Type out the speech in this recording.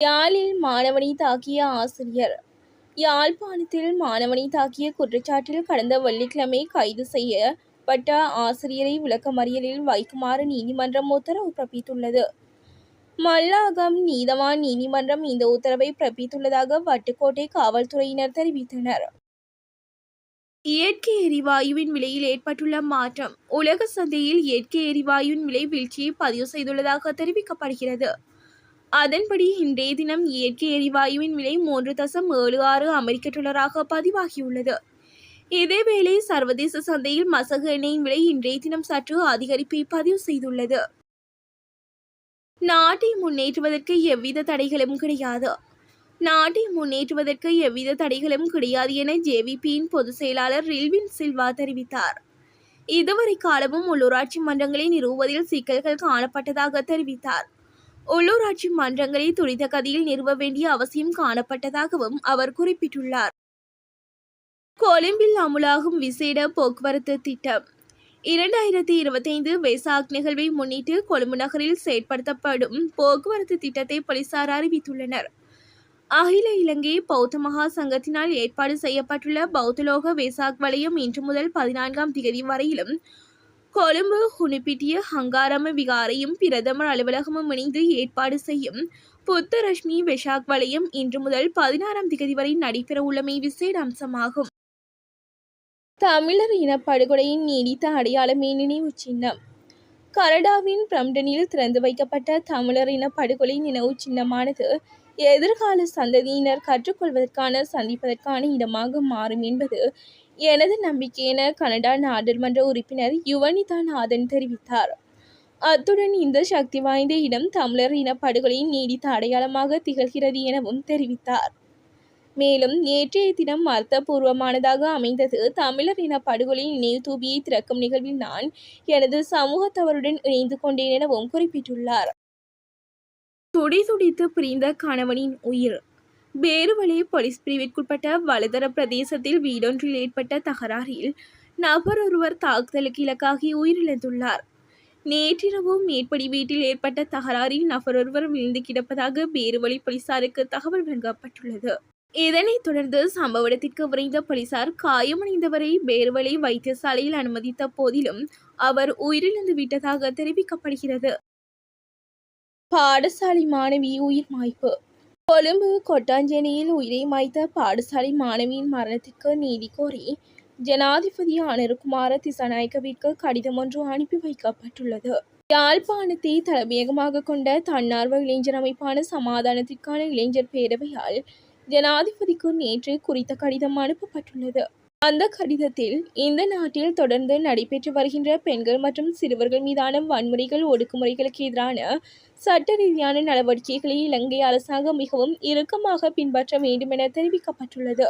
யாழில் மாணவனை தாக்கிய ஆசிரியர். யாழ்ப்பாணத்தில் மாணவனை தாக்கிய குற்றச்சாட்டில் கடந்த வெள்ளிக்கிழமை கைது செய்யப்பட்ட ஆசிரியரை விளக்கமறியலில் வைக்குமாறு நீதிமன்றம் உத்தரவு பிறப்பித்துள்ளது. மல்லாகம் நீதவான் நீதிமன்றம் இந்த உத்தரவை பிறப்பித்துள்ளதாக வட்டுக்கோட்டை காவல்துறையினர் தெரிவித்தனர். இயற்கை எரிவாயுவின் விலையில் ஏற்பட்டுள்ள மாற்றம் உலக சந்தையில் இயற்கை எரிவாயுவின் விலை வீழ்ச்சியை பதிவு செய்துள்ளதாக தெரிவிக்கப்படுகிறது. அதன்படி இன்றைய தினம் இயற்கை எரிவாயுவின் விலை 3.76 அமெரிக்க டாலராக பதிவாகியுள்ளது. இதேவேளை சர்வதேச சந்தையில் மசகு எண்ணெயின் விலை இன்றைய தினம் சற்று அதிகரிப்பை பதிவு செய்துள்ளது. நாட்டை முன்னேற்றுவதற்கு எவ்வித தடைகளும் கிடையாது. நாட்டை முன்னேற்றுவதற்கு எவ்வித தடைகளும் கிடையாது என ஜேவிபியின் பொதுச் செயலாளர் ரில்வின் சில்வா தெரிவித்தார். இதுவரை காலமும் உள்ளூராட்சி மன்றங்களை நிறுவுவதில் சிக்கல்கள் காணப்பட்டதாக தெரிவித்தார். உள்ளூராட்சி மன்றங்களை துரித கதியில் நிறுவ வேண்டிய அவசியம் காணப்பட்டதாகவும் அவர் குறிப்பிட்டுள்ளார். கொழும்பில் அமுலாகும் விசேட போக்குவரத்து திட்டம் 2025 வெசாக் நிகழ்வை முன்னிட்டு கொழும்பு நகரில் செயற்படுத்தப்படும் போக்குவரத்து திட்டத்தை போலீசார் அறிவித்துள்ளனர். அகில இலங்கை பௌத்த மகா சங்கத்தினால் ஏற்பாடு செய்யப்பட்டுள்ள பௌத்தலோக வெசாக் வலயம் இன்று முதல் 14ஆம் தேதி வரையிலும் கொழும்பு ஹுனுப்பிட்டிய ஹங்காரம விகாரையும் பிரதமர் அலுவலகமும் இணைந்து ஏற்பாடு செய்யும் புத்தரஷ்மி வெசாக் வலயம் இன்று முதல் 16ஆம் தேதி வரை நடைபெறவுள்ளமை விசேட அம்சமாகும். தமிழர் இனப்படுகொலையின் நீடித்த அடையாளமே நினைவு சின்னம். கனடாவின் பிரம்டனில் திறந்து வைக்கப்பட்ட தமிழர் இனப்படுகொலை நினைவு சின்னமானது எதிர்கால சந்ததியினர் கற்றுக்கொள்வதற்கான சந்திப்பதற்கான இடமாக மாறும் என்பது எனது நம்பிக்கை என கனடா நாடாளுமன்ற உறுப்பினர் யுவனிதா நாதன் தெரிவித்தார். அத்துடன் இந்த சக்தி வாய்ந்த இடம் தமிழர் இனப்படுகொலையின் நீடித்த அடையாளமாக திகழ்கிறது எனவும் தெரிவித்தார். மேலும் நேற்றைய தினம் அர்த்தபூர்வமானதாக அமைந்தது. தமிழர் இனப்படுகொலை நினைவு தூபியை திறக்கும் நிகழ்வில் நான் எனது சமூகத்தவருடன் இணைந்து கொண்டேன் எனவும் குறிப்பிட்டுள்ளார். துடிதுடித்து பிரிந்த கணவனின் உயிர். பேருவளை போலீஸ் பிரிவிற்குட்பட்ட வலதர பிரதேசத்தில் வீடொன்றில் ஏற்பட்ட தகராறில் நபர் ஒருவர் தாக்குதலுக்கு இலக்காகி உயிரிழந்துள்ளார். நேற்றிரவு மேற்படி வீட்டில் ஏற்பட்ட தகராறில் நபர் ஒருவர் விழுந்து கிடப்பதாக பேருவளை போலீசாருக்கு தகவல் வழங்கப்பட்டுள்ளது. இதனைத் தொடர்ந்து சம்பவ இடத்திற்கு விரைந்த போலீசார் காயமடைந்தவரை பேருவளை வைத்தியசாலையில் அனுமதித்த போதிலும் அவர் உயிரிழந்து விட்டதாக தெரிவிக்கப்படுகிறது. பாடசாலை மாணவி உயிர் மாய்ப்பு. கொழும்பு கொட்டாஞ்சேனையில் உயிரை மாய்த்த பாடசாலை மாணவியின் மரணத்திற்கு நீதி கோரி ஜனாதிபதி அனுரகுமார திசாநாயக்கவிற்கு கடிதம் ஒன்று அனுப்பி வைக்கப்பட்டுள்ளது. யாழ்ப்பாணத்தை தலைமையகமாக கொண்ட தன்னார்வ இளைஞர் அமைப்பான சமாதானத்திற்கான இளைஞர் பேரவையால் ஜனாதிபதிக்கு நேற்று குறித்த கடிதம் அனுப்பப்பட்டுள்ளது. அந்த கடிதத்தில் இந்த நாட்டில் தொடர்ந்து நடைபெற்று வருகின்ற பெண்கள் மற்றும் சிறுவர்கள் மீதான வன்முறைகள் ஒடுக்குமுறைகளுக்கு எதிரான சட்ட ரீதியான நடவடிக்கைகளை இலங்கை அரசாங்கம் மிகவும் இறுக்கமாக பின்பற்ற வேண்டும் என தெரிவிக்கப்பட்டுள்ளது.